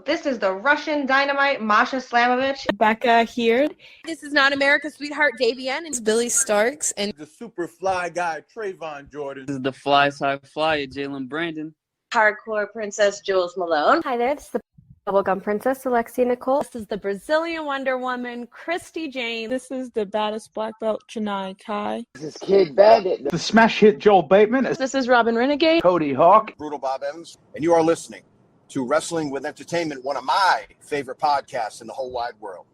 This is the Russian Dynamite, Masha Slamovich. Becca here. This is not America's Sweetheart, Davian. It's Billy Starks. And the super fly guy, Trayvon Jordan. This is the fly side flyer, Jalen Brandon. Hardcore Princess, Jules Malone. Hi there, this is the Bubblegum Princess, Alexia Nicole. This is the Brazilian Wonder Woman, Christy Jane. This is the baddest black belt, Chennai Kai. This is Kid Bandit. The smash hit, Joel Bateman. This is Robin Renegade. Cody Hawk. Brutal Bob Evans. And you are listening to Wrestling with Entertainment, one of my favorite podcasts in the whole wide world.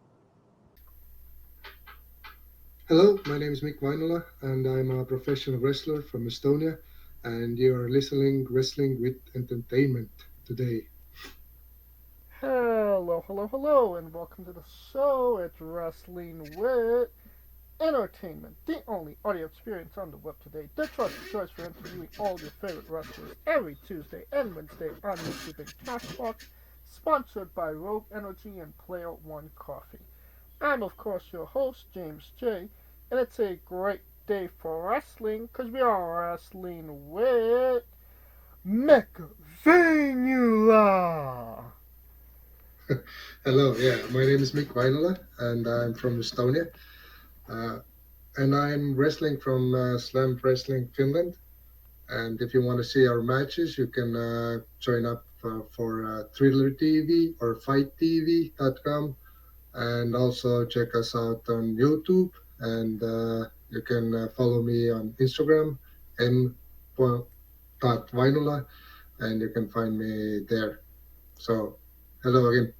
Hello, my name is Mikk Vainula, and I'm a professional wrestler from Estonia, and you are listening Wrestling with Entertainment today. Hello, and welcome to the show. It's Wrestling with Entertainment, the only audio experience on the web today. The trusted choice for interviewing all your favorite wrestlers every Tuesday and Wednesday on YouTube and Cashbox, sponsored by Rogue Energy and Player One Coffee. I'm, of course, your host, James J., and it's a great day for wrestling, because we are wrestling with Mikk Vainula. Hello, my name is Mikk Vainula, and I'm from Estonia. And I'm wrestling from Slam Wrestling Finland. And if you want to see our matches, you can join up for Thriller TV or FightTV.com. And also check us out on YouTube. And you can follow me on Instagram, m.vainula, and you can find me there. So, hello again.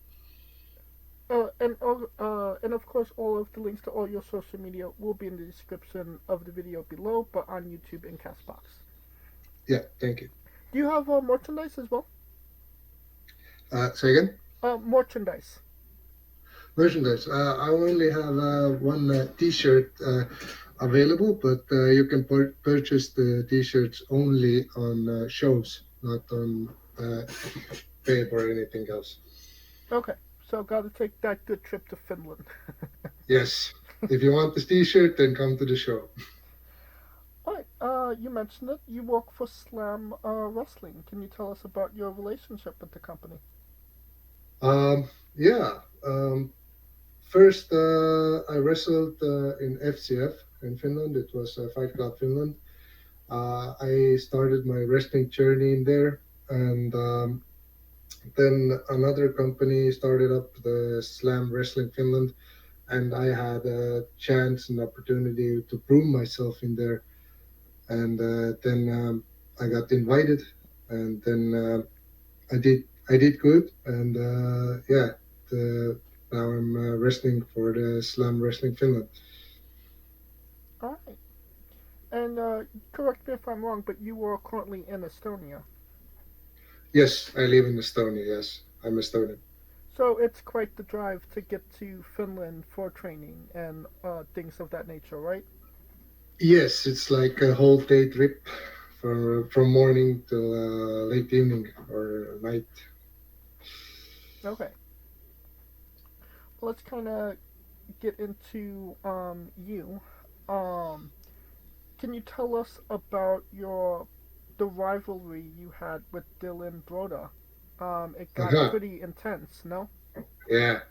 And of course, all of the links to all your social media will be in the description of the video below, but on YouTube and Castbox. Yeah, thank you. Do you have merchandise as well? Say again? Merchandise. Merchandise. I only have one T-shirt available, but you can purchase the T-shirts only on shows, not on pay or anything else. Okay. So got to take that good trip to Finland. Yes. If you want this T-shirt, then come to the show. All right. You mentioned it. You work for Slam Wrestling. Can you tell us about your relationship with the company? First, I wrestled in FCF in Finland. It was Fight Club Finland. I started my wrestling journey in there, and then another company started up the Slam Wrestling Finland, and I had a chance and opportunity to prove myself in there. And then I got invited, and then I did good, and now I'm wrestling for the Slam Wrestling Finland. All right. And correct me if I'm wrong, but you are currently in Estonia. Yes, I live in Estonia, yes. I'm Estonian. So it's quite the drive to get to Finland for training and things of that nature, right? Yes, it's like a whole day trip from morning till late evening or night. Okay. Well, let's kind of get into you. Can you tell us about the rivalry you had with Dylan Broda? It got pretty intense, no? Yeah.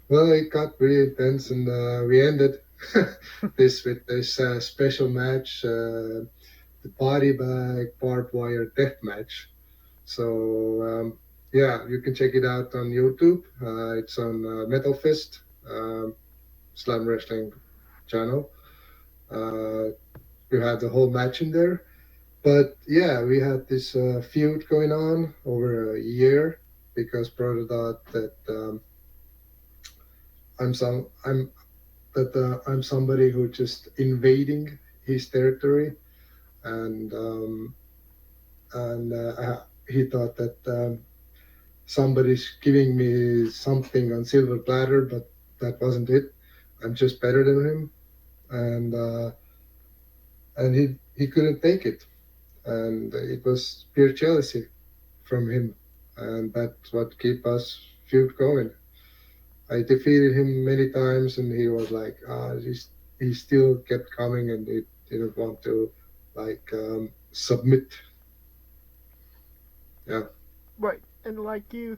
Well, it got pretty intense, and we ended this with this special match, the Bodybag Barbed Wire Death Match. So, you can check it out on YouTube. It's on Metal Fist, Slam Wrestling channel. We had the whole match in there. But we had this feud going on over a year because Broda thought that I'm somebody who just invading his territory, and he thought that somebody's giving me something on silver platter, but that wasn't it. I'm just better than him, and he couldn't take it. And it was pure jealousy from him, and that's what kept us feud going. I defeated him many times, and he was like, he still kept coming, and he didn't want to submit. Yeah. Right, and like you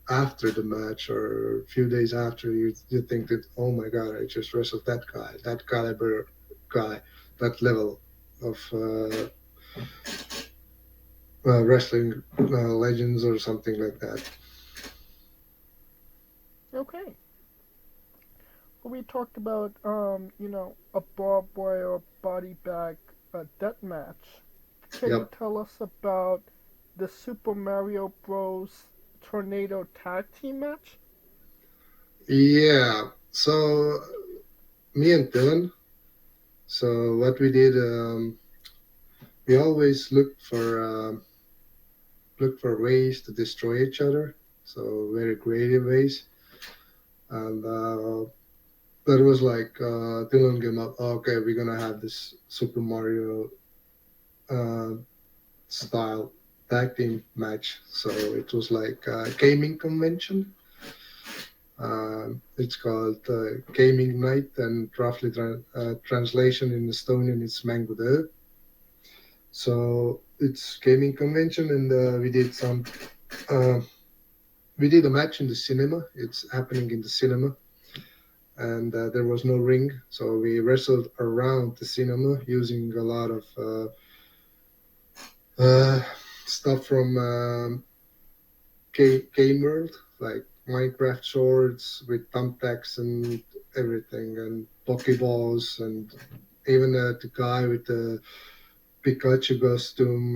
after the match or a few days after, you think that, oh my God, I just wrestled that guy, that caliber guy, that level of wrestling legends or something like that. Okay. Well, we talked about, a barbed wire body bag death match. Can you tell us about the Super Mario Bros. Tornado tag team match? Yeah. So me and Dylan. So what we did, we always looked for ways to destroy each other. So very creative ways, and that was like Dylan came up. Oh, okay, we're gonna have this Super Mario style tag team match. So it was like a gaming convention. It's called Gaming Night, and roughly translation in Estonian it's Mängude. So it's gaming convention, and we did a match in the cinema. It's happening in the cinema, and there was no ring, so we wrestled around the cinema using a lot of stuff from Game World, like Minecraft swords with thumbtacks and everything, and Pokeballs, and even the guy with the Pikachu costume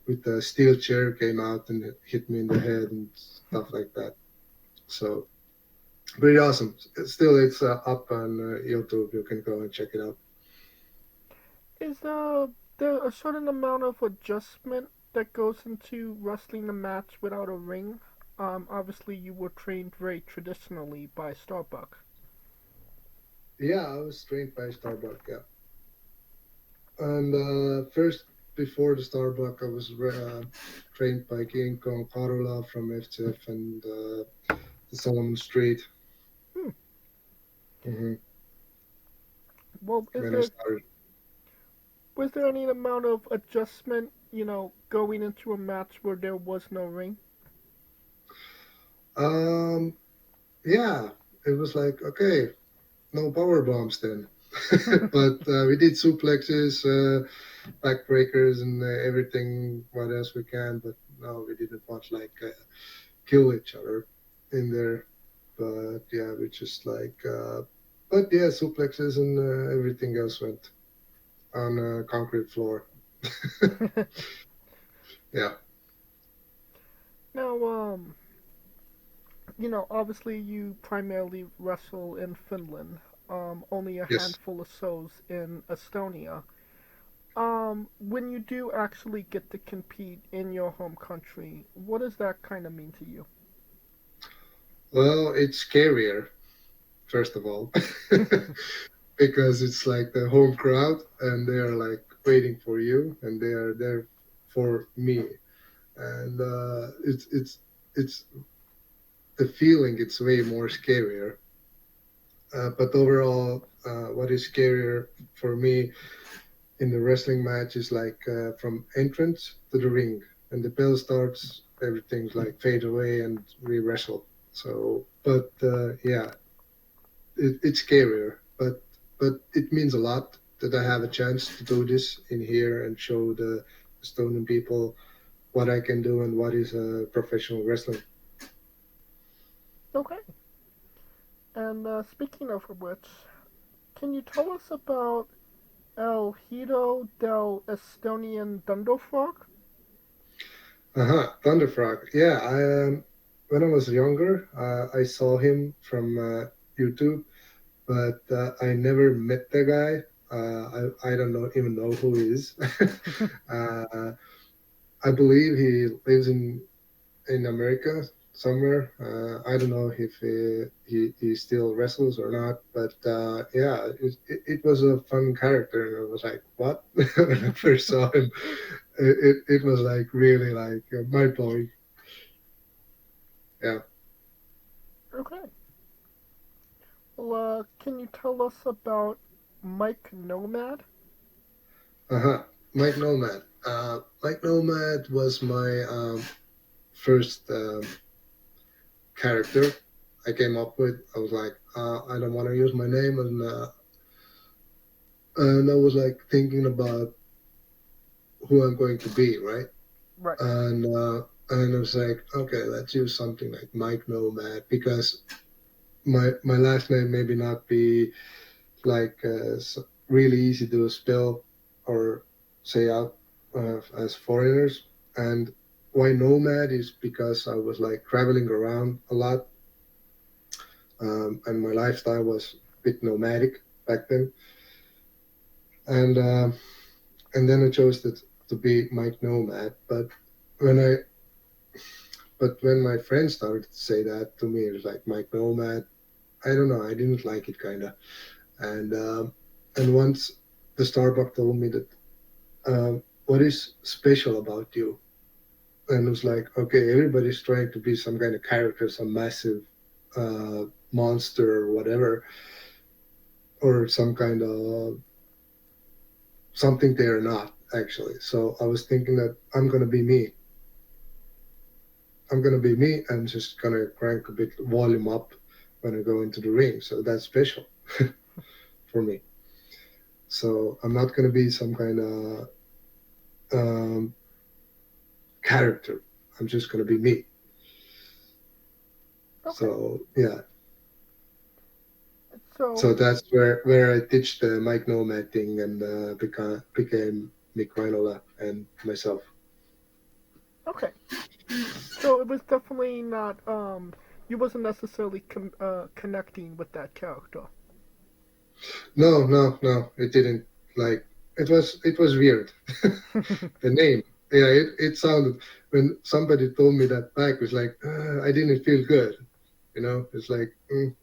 with the steel chair came out and hit me in the head and stuff like that. So pretty awesome. Still, it's up on YouTube. You can go and check it out. Is there a certain amount of adjustment that goes into wrestling a match without a ring? Obviously, you were trained very traditionally by Starbuck. Yeah, I was trained by Starbuck, yeah. And first, before the Starbuck, I was trained by King Kong Karula from FCF and the Solomon Street. Mm-hmm. Well, was there any amount of adjustment, going into a match where there was no ring? Yeah, it was like, okay, no power bombs then. But we did suplexes, backbreakers, and everything, what else we can. But no, we didn't want kill each other in there. But yeah, we just suplexes and everything else went on a concrete floor. Yeah. Now, obviously you primarily wrestle in Finland. Only a handful of shows in Estonia. When you do actually get to compete in your home country, what does that kind of mean to you? Well, it's scarier, first of all, because it's like the home crowd, and they are like waiting for you, and they are there for me, and it's the feeling. It's way more scarier. But overall, what is scarier for me in the wrestling match is from entrance to the ring, and the bell starts, everything's like fade away, and we wrestle. So, but it's scarier, but it means a lot that I have a chance to do this in here and show the Estonian people what I can do and what is professional wrestling. Okay. And speaking of which, can you tell us about El Hiro del Estonian Thunderfrog? Thunderfrog. Yeah, when I was younger, I saw him from YouTube, but I never met the guy. I don't even know who he is. I believe he lives in America somewhere. I don't know if he still wrestles or not, but it was a fun character, and I was like, what? When I first saw him, it was like really like mind blowing. Yeah. Okay. Well, can you tell us about Mike Nomad? Mike Nomad. Mike Nomad was my first character I came up with. I was like, I don't want to use my name, and I was like thinking about who I'm going to be, right? Right. And I was like, okay, let's use something like Mike Nomad, because my last name maybe not be like really easy to spell or say out as foreigners. And why Nomad is because I was like traveling around a lot, and my lifestyle was a bit nomadic back then. And then I chose to be Mike Nomad. But when my friends started to say that to me, it was like Mike Nomad. I don't know. I didn't like it, kind of. And once the Starbucks told me that, what is special about you? And it was like, okay, everybody's trying to be some kind of character, some massive monster or whatever, or some kind of something they're not, actually. So I was thinking that I'm going to be me. I'm going to be me and just going to crank a bit volume up when I go into the ring. So that's special for me. So I'm not going to be some kind of character. I'm just going to be me. Okay. So, yeah. So that's where I ditched the Mike Nomad thing and became Mikk Vainula and myself. okay. So it was definitely not you wasn't necessarily connecting with that character. No. It didn't. Like, it was weird. The name. Yeah, it sounded, when somebody told me that back, it was like, I didn't feel good. You know, it's like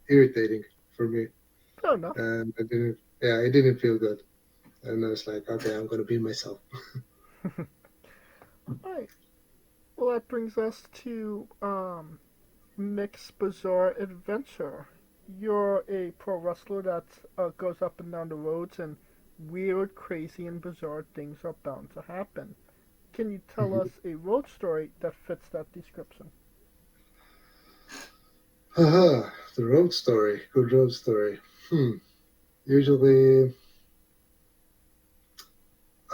irritating for me. Fair enough. And it didn't feel good. And I was like, okay, I'm going to be myself. Alright. Well, that brings us to Mick's Bizarre Adventure. You're a pro wrestler that goes up and down the roads, and weird, crazy, and bizarre things are bound to happen. Can you tell us a road story that fits that description? The road story. Good road story. Usually,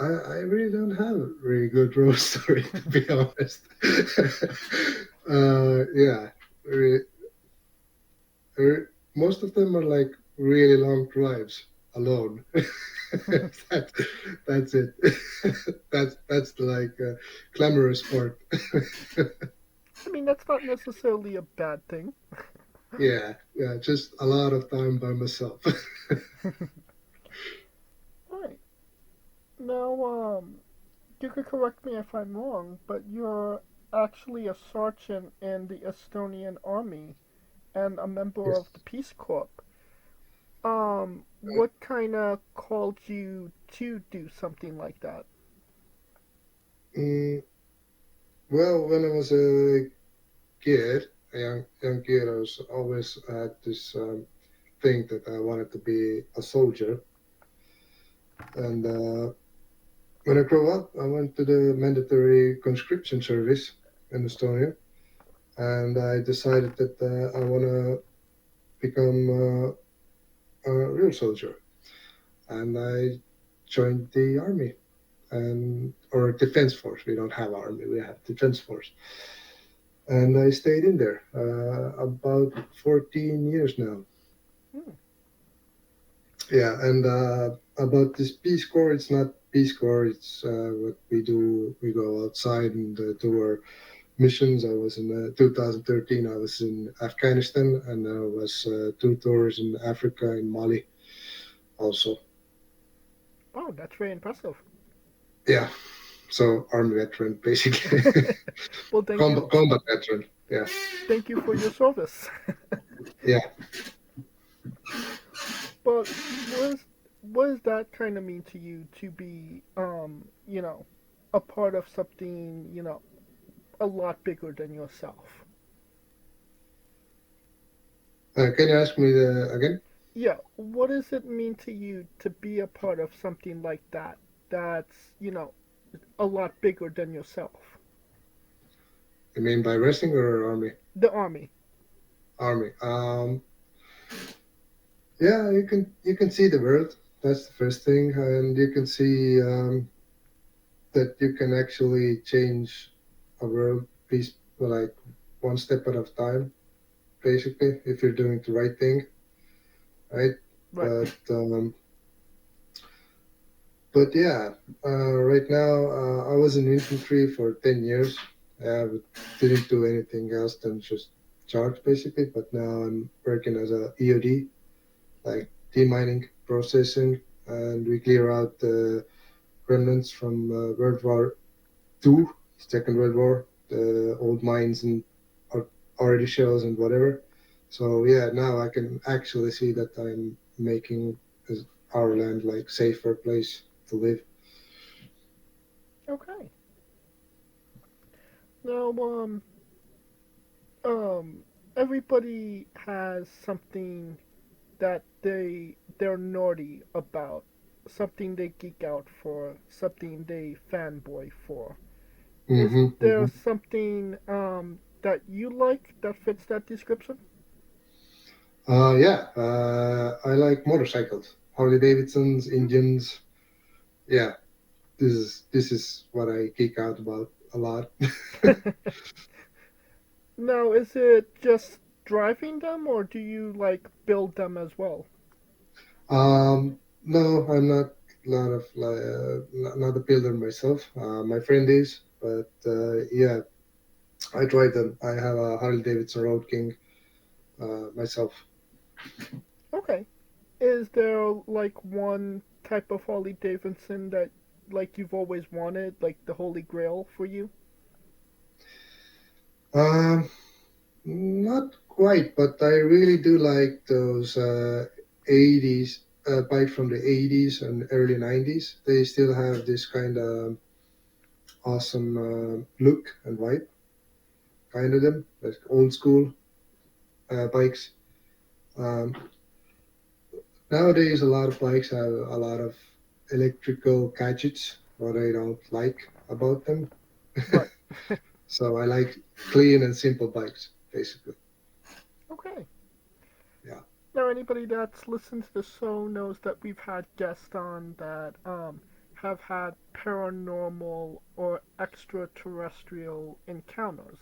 I really don't have a really good road story, to be honest. Yeah. Most of them are like really long drives alone. That's it. That's the like glamorous part. I mean, that's not necessarily a bad thing. Yeah, just a lot of time by myself. Right. Now, you could correct me if I'm wrong, but you're actually a sergeant in the Estonian army and a member Yes. of the Peace Corps. What kind of called you to do something like that? Well, when I was a kid, a young kid, I was always had this thing that I wanted to be a soldier. And when I grew up, I went to the mandatory conscription service in Estonia, and I decided that I want to become a real soldier, and I joined the army, or defense force. We don't have army; we have defense force. And I stayed in there about 14 years now. Yeah, and about this Peace Corps, it's not Peace Corps. It's what we do. We go outside and do our missions. I was in 2013. I was in Afghanistan, and I was 2 tours in Africa, in Mali, also. Oh, that's very impressive. Yeah, so army veteran, basically. Well, thank you. Combat veteran. Yeah. Thank you for your service. Yeah. But what does that kind of mean to you to be, a part of something, a lot bigger than yourself? Can you ask me again? Yeah, what does it mean to you to be a part of something like that? That's, a lot bigger than yourself. You mean by wrestling or army? The army. army. Yeah, you can see the world. That's the first thing, and you can see that you can actually change a world piece like one step at a time, basically, if you're doing the right thing, right? Right. But yeah, right now I was in infantry for 10 years. But didn't do anything else than just charge basically. But now I'm working as a EOD, like demining processing, and we clear out the remnants from World War II, Second World War, the old mines and already shells and whatever. So yeah, now I can actually see that I'm making our land like safer place to live. Okay. Now, everybody has something that they're naughty about, something they geek out for, something they fanboy for. Is there something that you like that fits that description? Yeah, I like motorcycles, Harley Davidsons, engines. Yeah, this is what I geek out about a lot. Now, is it just driving them, or do you like build them as well? No, I'm not a builder myself. My friend is, but yeah, I drive them. I have a Harley Davidson Road King myself. Okay. Is there like one type of Harley Davidson that like you've always wanted, like the Holy Grail for you? Not quite, but I really do like those 80s bike from the 80s and early 90s. They still have this kind of awesome look and vibe, kind of them, like old school bikes. Um, Nowadays, a lot of bikes have a lot of electrical gadgets, what I don't like about them. Right. So I like clean and simple bikes, basically. Okay. Yeah. Now, anybody that's listened to the show knows that we've had guests on that have had paranormal or extraterrestrial encounters.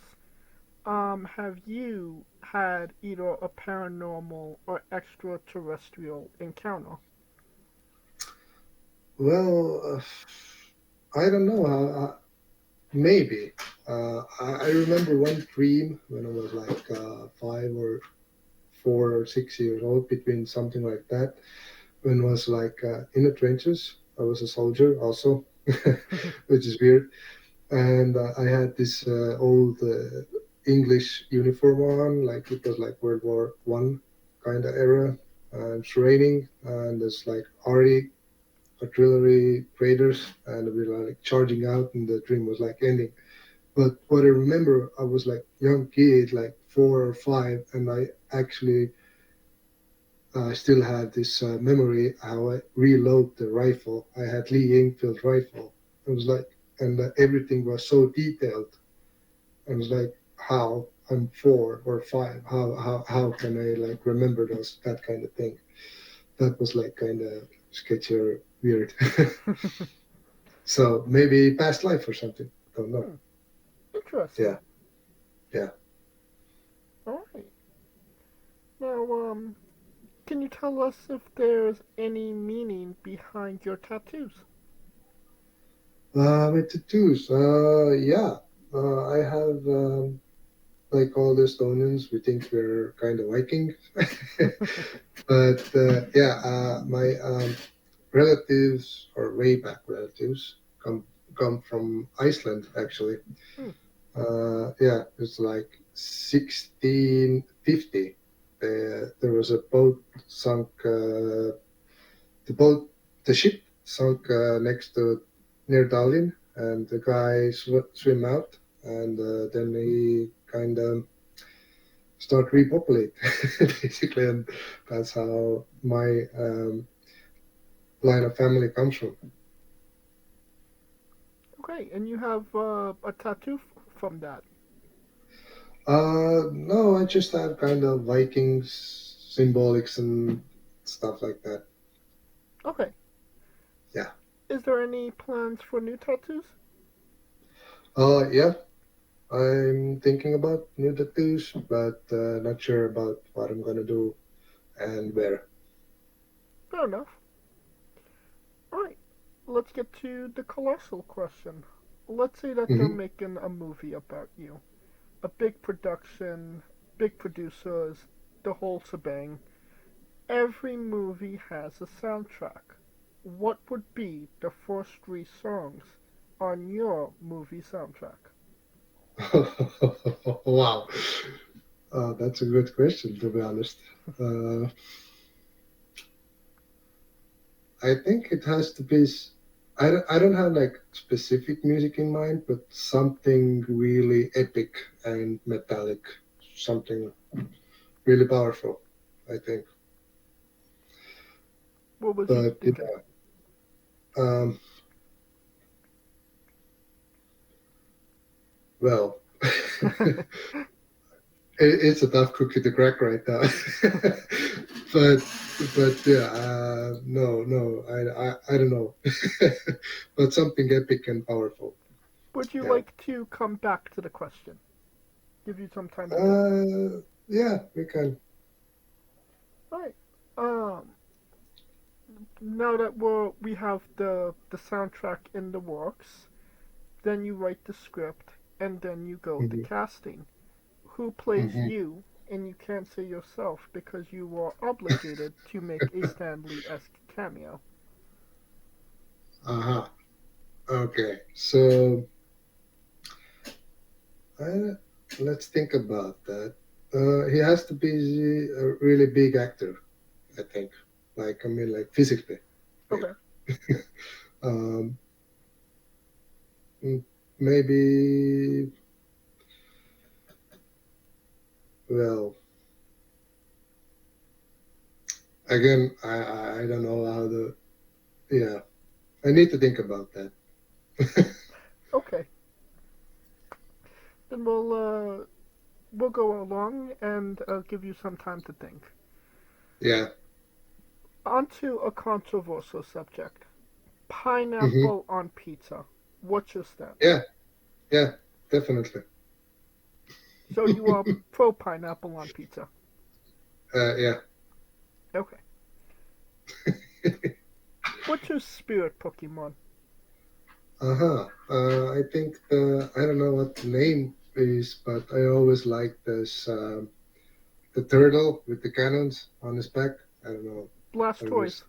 Have you had either a paranormal or extraterrestrial encounter? Well, I don't know. Maybe. I remember one dream when I was like 5 or 4 or 6 years old, between something like that, when I was like in the trenches. I was a soldier also, which is weird. And I had this old English uniform on, like it was like World War One kind of era. And training, and there's like already artillery graders, and we were like charging out, and the dream was like ending. But what I remember, I was like young kid, like 4 or 5, and I actually still have this memory how I reload the rifle. I had Lee Enfield rifle. It was like, and everything was so detailed. I was like, how I'm 4 or 5, how can I like remember that kind of thing? That was like kind of sketchy or weird. So maybe past life or something. Don't know. Interesting. Yeah. Yeah. All right. Now, can you tell us if there's any meaning behind your tattoos? My tattoos. Yeah. I have, like all the Estonians, we think we're kind of Viking. But yeah, my relatives, or way back relatives, come from Iceland, actually. Yeah, it's like 1650. There was a boat sunk. The ship sunk near Tallinn, and the guy swim out, and then he kind of start repopulate basically, and that's how my line of family comes from. Okay, and you have a tattoo from that. No, I just have kind of Vikings symbolics and stuff like that. Okay. Yeah. Is there any plans for new tattoos? Yeah. I'm thinking about new tattoos, but not sure about what I'm gonna do and where. Fair enough. Alright, let's get to the colossal question. Let's say that they're making a movie about you. A big production, big producers, the whole shebang. Every movie has a soundtrack. What would be the first 3 songs on your movie soundtrack? Wow. That's a good question, to be honest. I think it has to be. I don't have like specific music in mind, but something really epic and metallic, something really powerful, I think. What was you thinking? Yeah, well, it's a tough cookie to crack right now. but yeah, no, I don't know, but something epic and powerful. Would you like to come back to the question? Give you some time to think. Yeah, we can. Alright. Now that we have the soundtrack in the works, then you write the script and then you go to casting. Who plays you? And you can't say yourself because you were obligated to make a Stan Lee-esque cameo. Okay, so let's think about that. He has to be a really big actor, I think. Like, I mean, like physically. Okay. Maybe. Well, again, I don't know how to. Yeah, I need to think about that. Okay. Then we'll go along and give you some time to think. Yeah. Onto a controversial subject. Pineapple on pizza. What's your stance? Yeah, definitely. So you are pro pineapple on pizza? Yeah. Okay. What's your spirit Pokemon? I think I don't know what the name is, but I always like this the turtle with the cannons on his back. I don't know. Blastoise.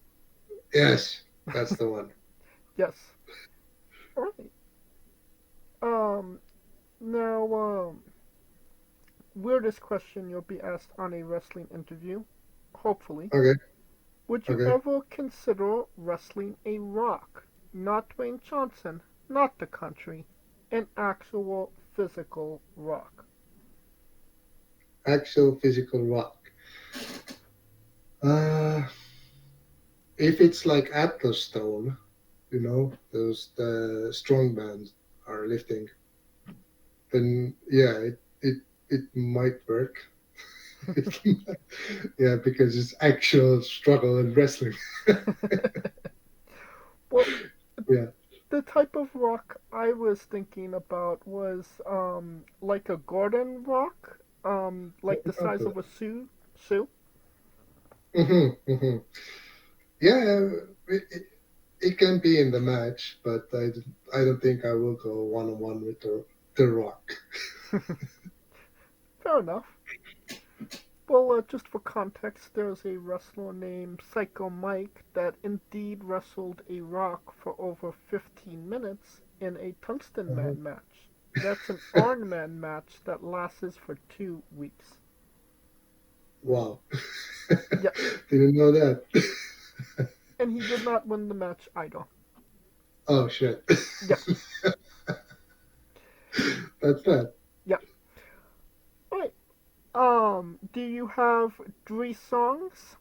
Yes, that's the one. Yes. All right. Now, weirdest question you'll be asked on a wrestling interview, hopefully. Okay. Would you ever consider wrestling a Rock? Not Dwayne Johnson, not the country, an actual physical Rock. Actual physical Rock. If it's like Atlas Stone, you know, the strong bands are lifting, then yeah, it might work. Yeah, because it's actual struggle in wrestling. Well, yeah. The type of rock I was thinking about was like a Gordon rock, like the size of a shoe. Yeah, it can be in the match, but I don't think I will go one-on-one with the Rock. Fair enough. Well, just for context, there's a wrestler named Psycho Mike that indeed wrestled a Rock for over 15 minutes in a Tungsten Man match. That's an Iron Man match that lasts for 2 weeks. Wow. Yeah. Didn't know that. And he did not win the match either. Oh, shit. Yeah. That's bad. Yeah. Alright. Do you have 3 songs?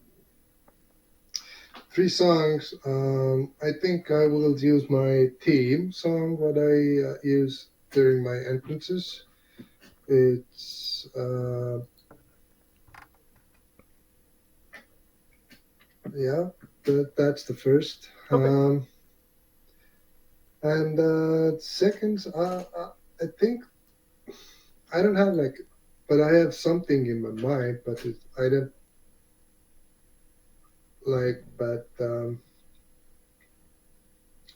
3 songs. I think I will use my theme song, what I use during my entrances. It's games. Yeah, that's the first. Okay. And second, I think I don't have like, but I have something in my mind, but I don't like, but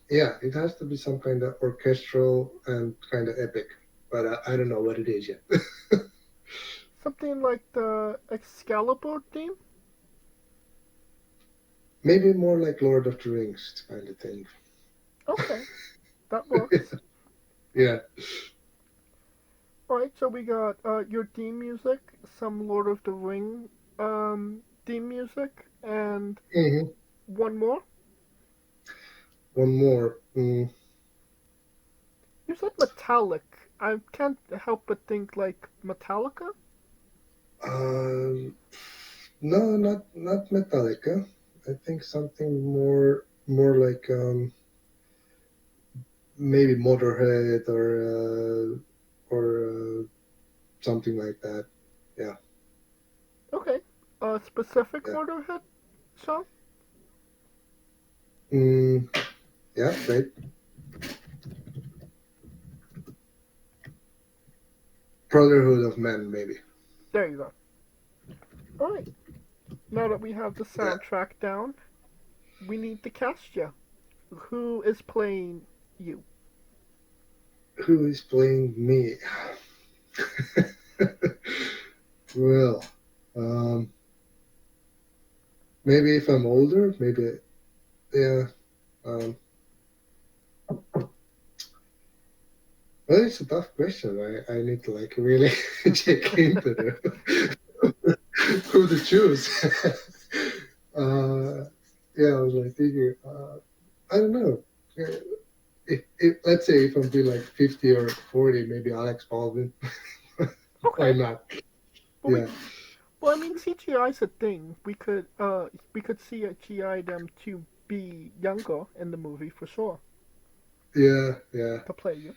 yeah, it has to be some kind of orchestral and kind of epic, but I don't know what it is yet. Something like the Excalibur theme? Maybe more like Lord of the Rings kind of thing. Okay, that works. Yeah. Alright, so we got your theme music, some Lord of the Ring theme music, and Mm-hmm. one more? One more. You said metallic. I can't help but think like Metallica? No, not Metallica. I think something more like maybe Motorhead or something like that. Yeah. Okay. A specific Yeah. Motorhead song? Yeah, right. Brotherhood of Men, maybe. There you go. Alright. Now that we have the soundtrack down, we need to cast you. Who is playing you? Who is playing me? Well, maybe if I'm older, maybe, yeah. Well, it's a tough question. I need to like really check into who to choose. Yeah, I was like thinking, I don't know. Let's say if I'm being like 50 or 40, maybe Alex Baldwin. Why not? Well, Yeah. Well, I mean, CGI's a thing. We could CGI them to be younger in the movie for sure. Yeah. To play you.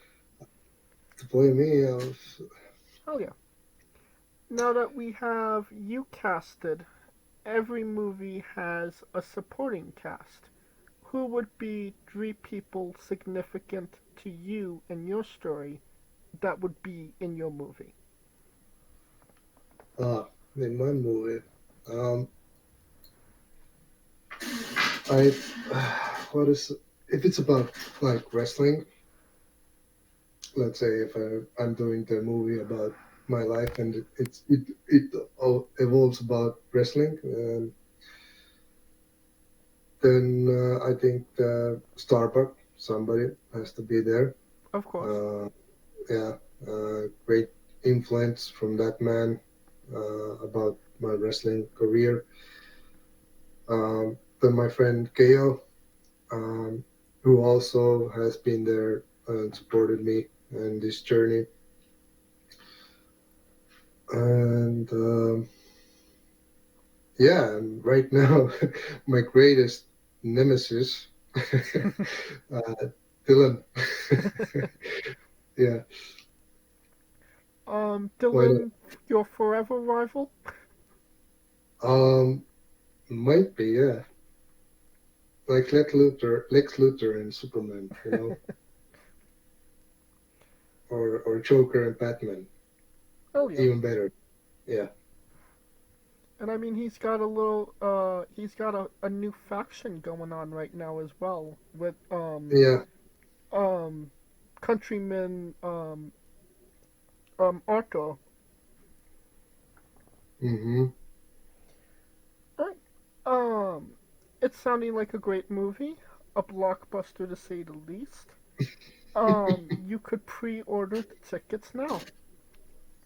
To play me, Hell yeah. Now that we have you casted, every movie has a supporting cast. Who would be 3 people significant to you and your story that would be in your movie? in my movie, what is if it's about like wrestling? Let's say if I'm doing the movie about my life and it all evolves about wrestling, then I think Starbuck, somebody has to be there. Of course. Yeah, great influence from that man about my wrestling career. Then my friend Keo, who also has been there and supported me in this journey. And yeah, and right now, my greatest nemesis, Dylan. Yeah. Dylan, your forever rival? Might be, yeah. Like Lex Luthor and Superman, you know, or Joker and Batman. Oh yeah. Even better, yeah. And I mean, he's got a new faction going on right now as well with Countryman Arthur. Mm-hmm. Right. It's sounding like a great movie, a blockbuster to say the least. You could pre-order the tickets now.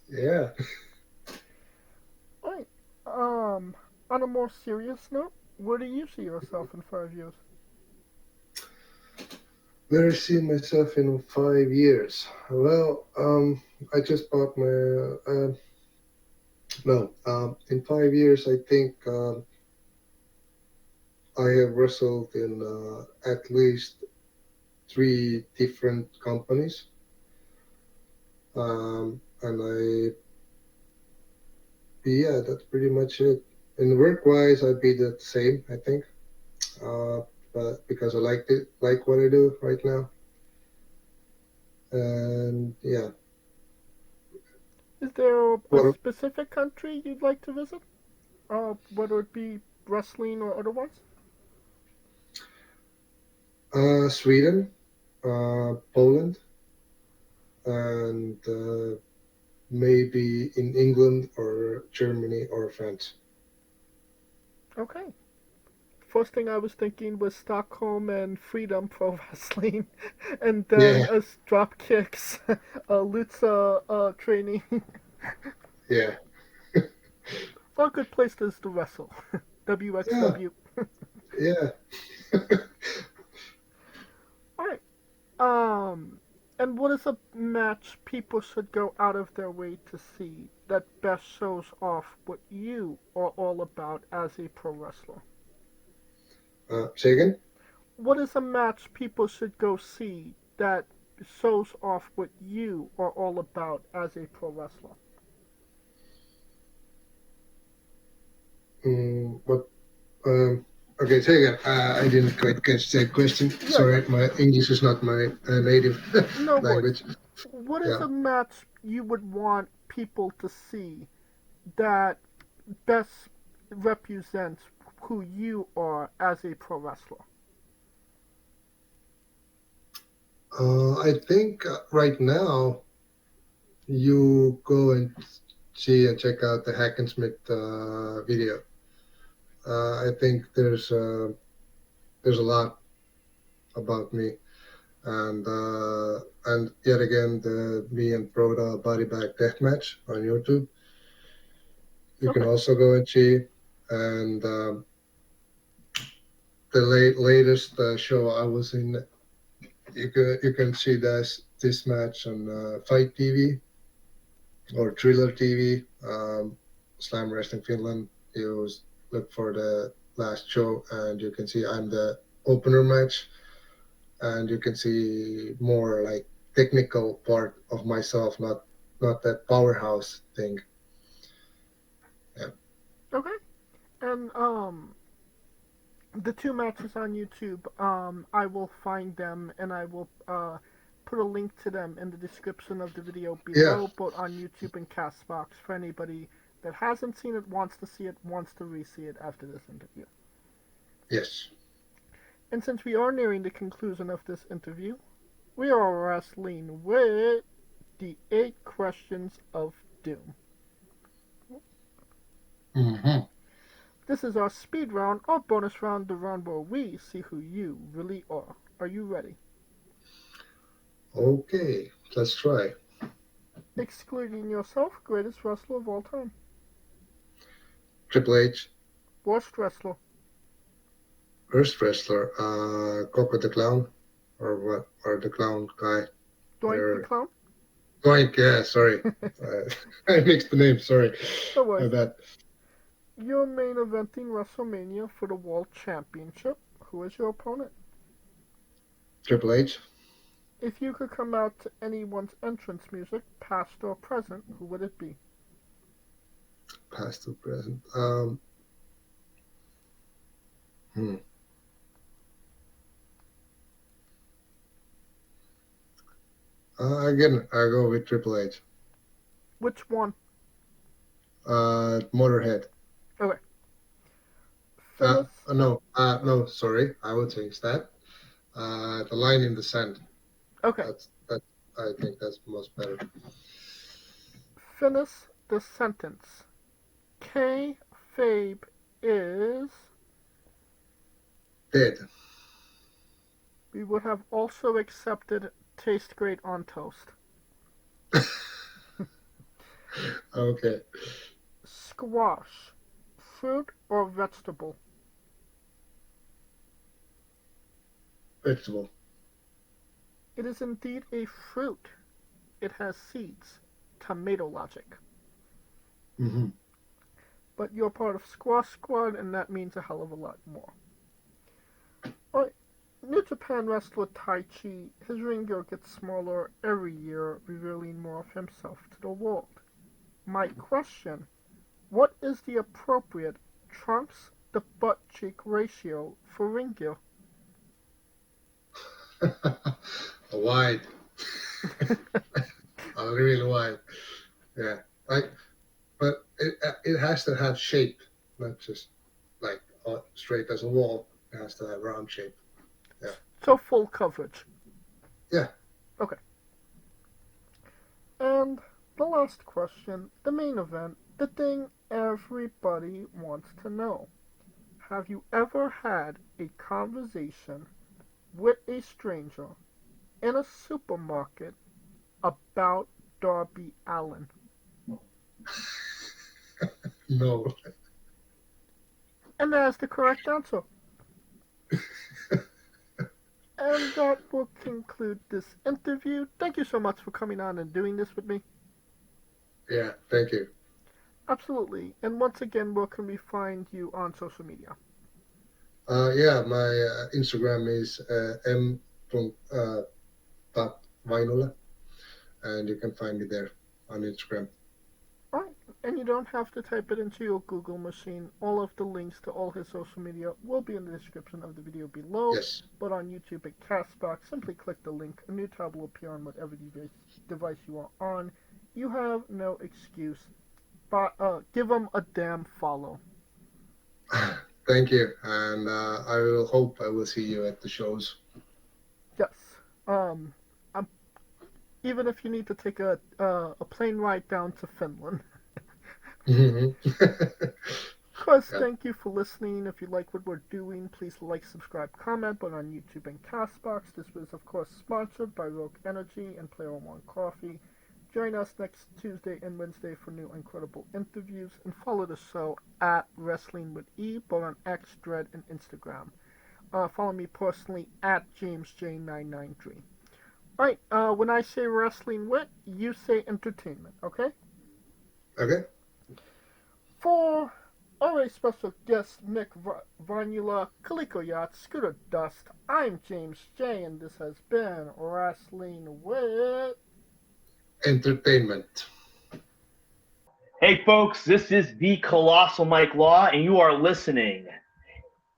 Yeah. Right. On a more serious note, where do you see yourself in 5 years? Where I see myself in 5 years? Well, I just bought my. In 5 years, I think I have wrestled in at least 3 different companies, and Yeah, that's pretty much it. And work-wise, I'd be the same, I think. But because I like what I do right now. And yeah. Is there a Well, specific country you'd like to visit? Whether it be wrestling or otherwise? Sweden, Poland, and maybe in England or Germany or France. Okay. First thing I was thinking was Stockholm and Freedom Pro Wrestling, and then Yeah. as drop kicks, Lutza training. Yeah. All good places to wrestle. WXW. Yeah. Alright. And what is a match people should go out of their way to see that best shows off what you are all about as a pro wrestler? Say again? What is a match people should go see that shows off what you are all about as a pro wrestler? Okay, say again. I didn't quite catch that question. Yeah. Sorry, my English is not my native No language. worries. What is Yeah. a match you would want people to see that best represents who you are as a pro wrestler? I think right now you go and see and check out the Hackenschmidt video. I think there's a lot about me, and yet again the me and Broda Bodybag death match on YouTube. You can Okay. also go and see, and the latest show I was in. You can see this match on Fight TV or Thriller TV, Slam Wrestling Finland. You look for the last show, and you can see I'm the opener match, and you can see more like technical part of myself, not that powerhouse thing. Yeah. Okay. And the two matches on YouTube, I will find them and I will put a link to them in the description of the video below, both on YouTube and Castbox, for anybody that hasn't seen it, wants to see it, wants to re-see it after this interview. Yes. And since we are nearing the conclusion of this interview, we are wrestling with the 8 questions of doom. Mm-hmm. This is our speed round, our bonus round, the round where we see who you really are. Are you ready? Okay, let's try. Excluding yourself, greatest wrestler of all time. Triple H. Worst wrestler. Worst wrestler, Coco the Clown, or what? Or the Clown guy. Doink the Clown? Doink, yeah, sorry. I mixed the names, sorry. No worries. My bad. You're main eventing WrestleMania for the World Championship. Who is your opponent? Triple H. If you could come out to anyone's entrance music, past or present, who would it be? Past or present. Again, I go with Triple H. Which one? Motorhead. Okay. No, sorry, I will change that. The Line in the Sand. Okay. I think that's most better. Finish the sentence. Kayfabe is... Dead. We would have also accepted taste great on toast. Okay. Squash. Fruit or vegetable? Vegetable. It is indeed a fruit. It has seeds. Tomato logic. Mm-hmm. But you're part of Squash Squad, and that means a hell of a lot more. Alright, New Japan wrestler Taichi, his ring gear gets smaller every year, revealing more of himself to the world. My question, What is the appropriate trunks to butt cheek ratio for ring gear? Wide. Really wide. Yeah. But it has to have shape, not just like straight as a wall. It has to have round shape. Yeah. So full coverage. Yeah. Okay. And the last question, the main event, the thing everybody wants to know. Have you ever had a conversation with a stranger in a supermarket about Darby Allin? No. And that's the correct answer. And that will conclude this interview. Thank you so much for coming on and doing this with me. Yeah, thank you. Absolutely. And once again, where can we find you on social media? Yeah, my Instagram is m.vainula, and you can find me there on Instagram. All right. And you don't have to type it into your Google machine. All of the links to all his social media will be in the description of the video below. Yes. But on YouTube at Castbox, simply click the link. A new tab will appear on whatever device you are on. You have no excuse. But give them a damn follow. Thank you, and I will hope I will see you at the shows. Yes. Even if you need to take a plane ride down to Finland. Of course, thank you for listening. If you like what we're doing, please like, subscribe, comment. But on YouTube and Castbox, this was, of course, sponsored by Rogue Energy and Player One Coffee. Join us next Tuesday and Wednesday for new incredible interviews, and follow the show at Wrestling with E, both on X, Dread, and Instagram. Follow me personally at JamesJ993. Alright, when I say Wrestling With, you say entertainment, okay? Okay. For our special guest, Mikk Vainula, Kaliko Yacht, Scooter Dust, I'm James J, and this has been Wrestling With Entertainment. Hey folks, this is the Colossal Mike Law, and you are listening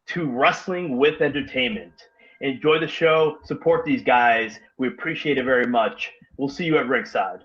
to Wrestling with Entertainment. Enjoy the show, support these guys. We appreciate it very much. We'll see you at ringside.